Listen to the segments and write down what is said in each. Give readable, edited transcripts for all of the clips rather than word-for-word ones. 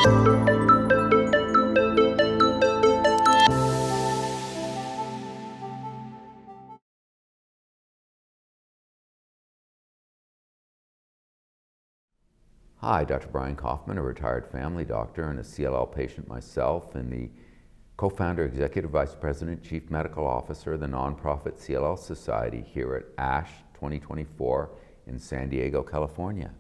Hi, Dr. Brian Kaufman, a retired family doctor and a CLL patient myself, and the co-founder, executive vice president, chief medical officer of the nonprofit CLL Society here at ASH 2024 in San Diego, California.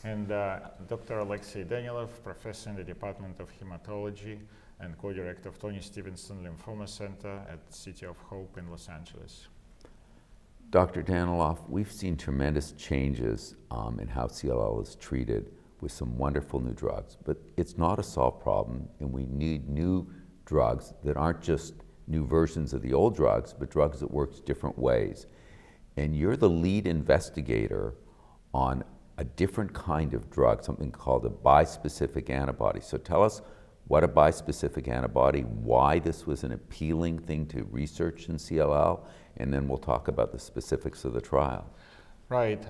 And Dr. Alexey Danilov, professor in the Department of Hematology and co-director of Tony Stevenson Lymphoma Center at City of Hope in Los Angeles. Dr. Danilov, we've seen tremendous changes in how CLL is treated with some wonderful new drugs, but it's not a solved problem, and we need new drugs that aren't just new versions of the old drugs, but drugs that work different ways. And you're the lead investigator on a different kind of drug, something called a bispecific antibody. So tell us what a bispecific antibody, why this was an appealing thing to research in CLL, and then we'll talk about the specifics of the trial. Right,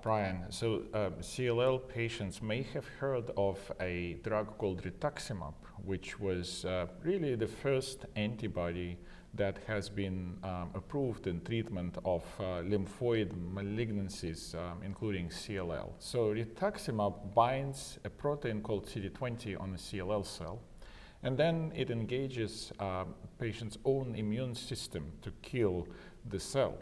Brian. So CLL patients may have heard of a drug called rituximab, which was really the first antibody that has been approved in treatment of lymphoid malignancies, including CLL. So rituximab binds a protein called CD20 on a CLL cell, and then it engages patient's own immune system to kill the cell.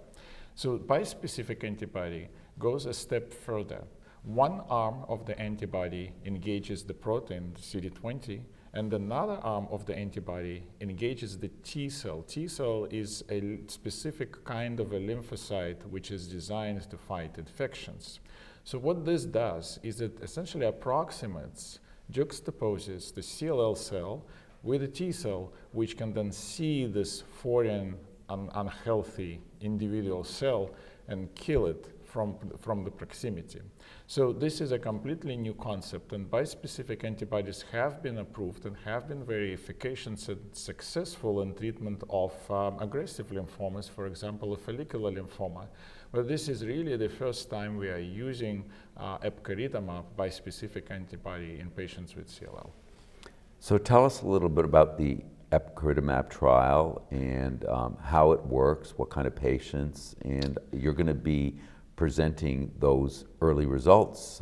So bispecific antibody goes a step further. One arm of the antibody engages the protein, CD20, and another arm of the antibody engages the T cell. T cell is a specific kind of a lymphocyte which is designed to fight infections. So what this does is it essentially approximates, juxtaposes the CLL cell with a T cell, which can then see this foreign, unhealthy individual cell and kill it from the proximity. So this is a completely new concept, and bispecific antibodies have been approved and have been very efficacious and successful in treatment of aggressive lymphomas, for example, a follicular lymphoma. But this is really the first time we are using Epcoritamab bispecific antibody in patients with CLL. So tell us a little bit about the Epcoritamab trial and how it works, what kind of patients, and you're going to be presenting those early results,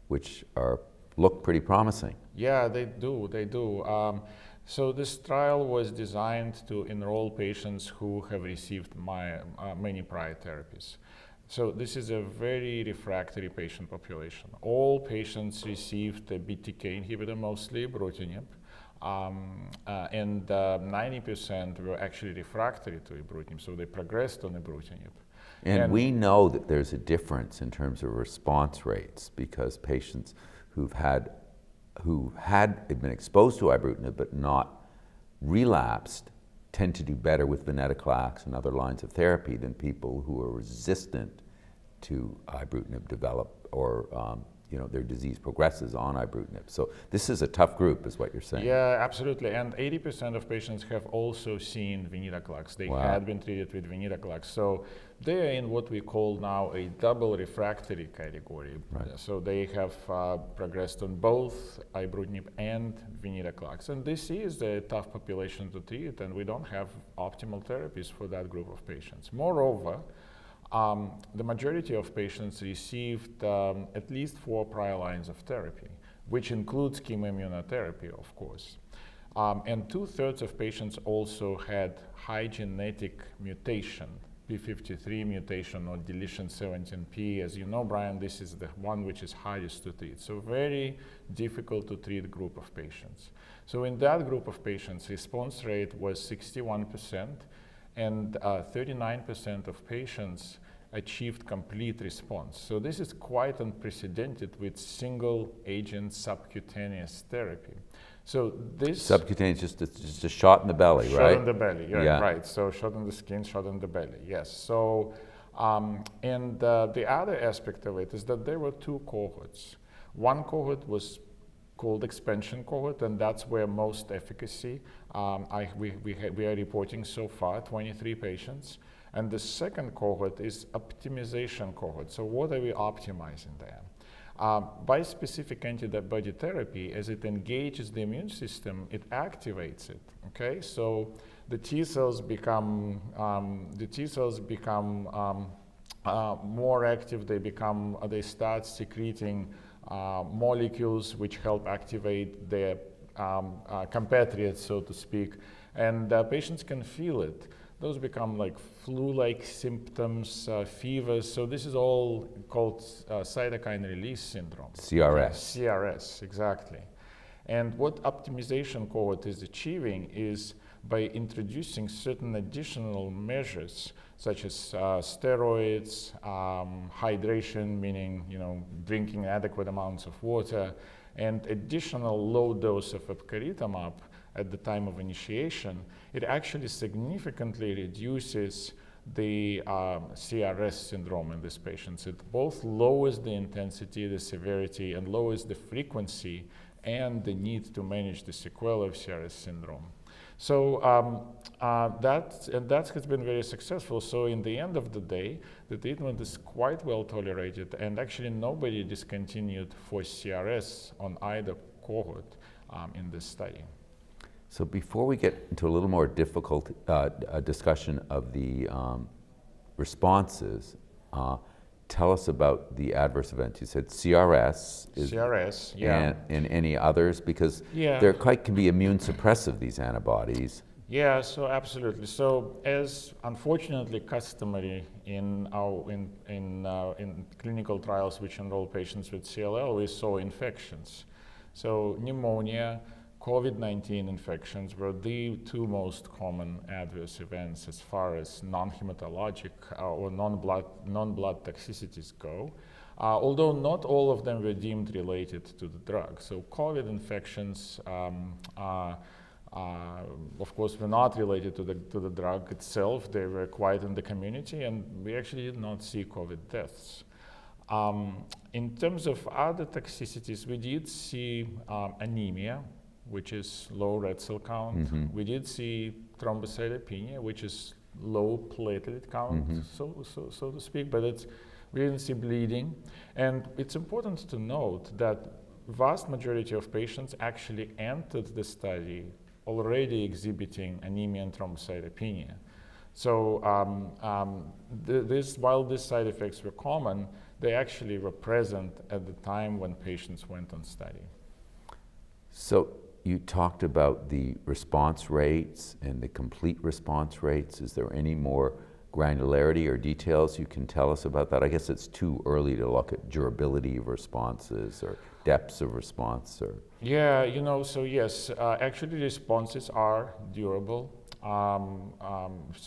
which look pretty promising. Yeah, they do. So this trial was designed to enroll patients who have received many prior therapies. So this is a very refractory patient population. All patients received a BTK inhibitor, mostly Bruton, and 90% were actually refractory to ibrutinib, so they progressed on ibrutinib. And we know that there's a difference in terms of response rates because patients who had been exposed to ibrutinib but not relapsed tend to do better with venetoclax and other lines of therapy than people who are resistant to ibrutinib develop or their disease progresses on ibrutinib. So this is a tough group, is what you're saying. Yeah, absolutely. And 80% of patients have also seen venetoclax. They had been treated with venetoclax. So they're in what we call now a double refractory category. Right. So they have progressed on both ibrutinib and venetoclax. And this is a tough population to treat, and we don't have optimal therapies for that group of patients. Moreover, the majority of patients received at least 4 prior lines of therapy, which includes chemoimmunotherapy, of course. And 2/3 of patients also had high genetic mutation, p53 mutation or deletion 17p. As you know, Brian, this is the one which is hardest to treat. So very difficult to treat group of patients. So in that group of patients, response rate was 61%. And 39% of patients achieved complete response. So this is quite unprecedented with single agent subcutaneous therapy. So this subcutaneous, just a shot in the belly, right? Shot in the belly, yeah, right. So shot in the skin, shot in the belly, yes. So the other aspect of it is that there were 2 cohorts. One cohort was called expansion cohort, and that's where most efficacy we are reporting so far, 23 patients. And the second cohort is optimization cohort. So what are we optimizing there? Bispecific antibody therapy, as it engages the immune system, it activates it. Okay, so the T cells become more active. They start secreting molecules which help activate their compatriots, so to speak, and patients can feel it. Those become like flu-like symptoms, fevers. So this is all called cytokine release syndrome. CRS. CRS, exactly. And what optimization cohort is achieving is by introducing certain additional measures, such as steroids, hydration, meaning drinking adequate amounts of water, and additional low dose of Epcoritamab at the time of initiation, it actually significantly reduces the CRS syndrome in these patients. It both lowers the intensity, the severity, and lowers the frequency and the need to manage the sequelae of CRS syndrome. So that has been very successful. So in the end of the day, the treatment is quite well tolerated, and actually nobody discontinued for CRS on either cohort in this study. So before we get into a little more difficult discussion of the responses, tell us about the adverse events. You said CRS. CRS, yeah. And any others, because they're can be immune suppressive, these antibodies. Yeah, so absolutely. So as unfortunately customary in clinical trials which enroll patients with CLL, we saw infections. So pneumonia, COVID-19 infections were the two most common adverse events as far as non-hematologic or non-blood toxicities go, although not all of them were deemed related to the drug. So COVID infections, of course, were not related to the drug itself. They were quite in the community, and we actually did not see COVID deaths. In terms of other toxicities, we did see anemia, which is low red cell count. Mm-hmm. We did see thrombocytopenia, which is low platelet count, mm-hmm. so to speak, but we didn't see bleeding. And it's important to note that vast majority of patients actually entered the study already exhibiting anemia and thrombocytopenia. So while these side effects were common, they actually were present at the time when patients went on study. So you talked about the response rates and the complete response rates. Is there any more granularity or details you can tell us about that? I guess it's too early to look at durability of responses or depths of response. Yeah, so yes, actually responses are durable.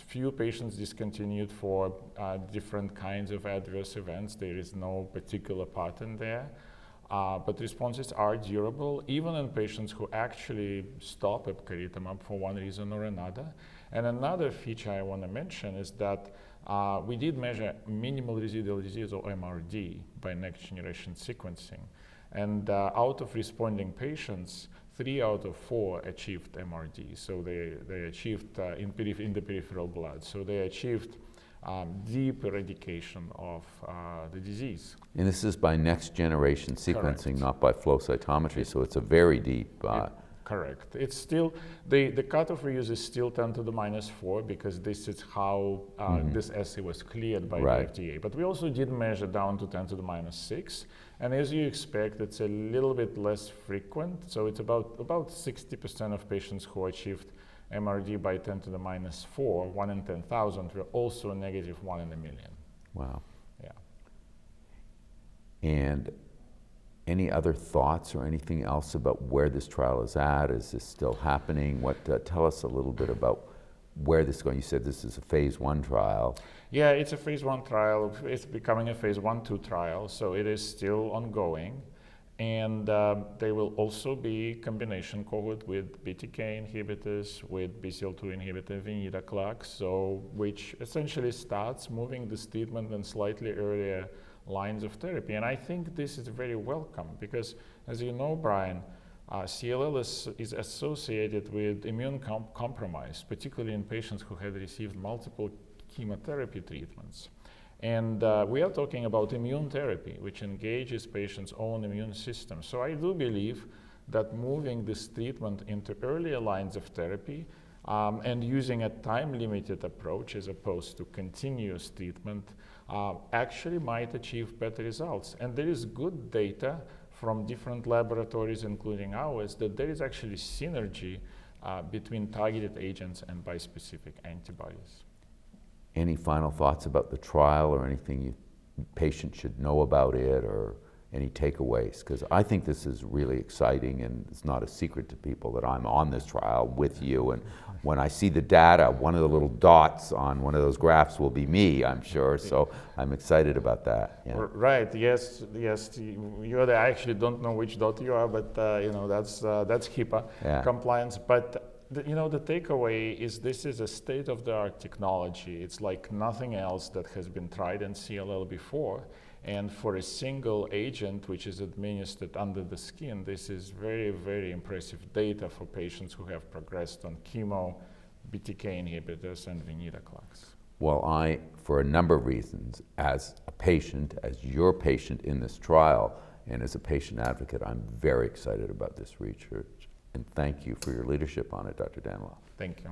Few patients discontinued for different kinds of adverse events. There is no particular pattern there. But responses are durable, even in patients who actually stop Epcoritamab for one reason or another. And another feature I want to mention is that we did measure minimal residual disease, or MRD, by next generation sequencing. And out of responding patients, 3 out of 4 achieved MRD. So they achieved in the peripheral blood. So they achieved deep eradication of the disease. And this is by next generation sequencing, Correct. not by flow cytometry, so it's a very deep... Correct. It's still, the cutoff we use is still 10 to the minus 4, because this is how this assay was cleared by the FDA. But we also did measure down to 10 to the minus 6. And as you expect, it's a little bit less frequent. So it's about 60% of patients who achieved MRD by 10 to the minus 4, 1 in 10,000, were also negative 1 in a million. Wow. Yeah. And any other thoughts or anything else about where this trial is at? Is this still happening? Tell us a little bit about where this is going. You said this is a phase 1 trial. Yeah, it's a phase 1 trial. It's becoming a phase 1/2 trial, so it is still ongoing. And there will also be combination cohort with BTK inhibitors, with BCL2 inhibitor, venetoclax, which essentially starts moving this treatment in slightly earlier lines of therapy. And I think this is very welcome because, as you know, Brian, CLL is associated with immune compromise, particularly in patients who have received multiple chemotherapy treatments. And we are talking about immune therapy, which engages patients' own immune system. So I do believe that moving this treatment into earlier lines of therapy and using a time-limited approach as opposed to continuous treatment actually might achieve better results. And there is good data from different laboratories, including ours, that there is actually synergy between targeted agents and bispecific antibodies. Any final thoughts about the trial or anything patients should know about it, or any takeaways? Because I think this is really exciting, and it's not a secret to people that I'm on this trial with you. And when I see the data, one of the little dots on one of those graphs will be me, I'm sure. So I'm excited about that. Yeah. Right. Yes. You're the, I actually don't know which dot you are, but that's HIPAA compliance. But the takeaway is this is a state-of-the-art technology. It's like nothing else that has been tried in CLL before. And for a single agent which is administered under the skin, this is very, very impressive data for patients who have progressed on chemo, BTK inhibitors, and venetoclax. Well, for a number of reasons, as a patient, as your patient in this trial, and as a patient advocate, I'm very excited about this research. And thank you for your leadership on it, Dr. Danilov. Thank you.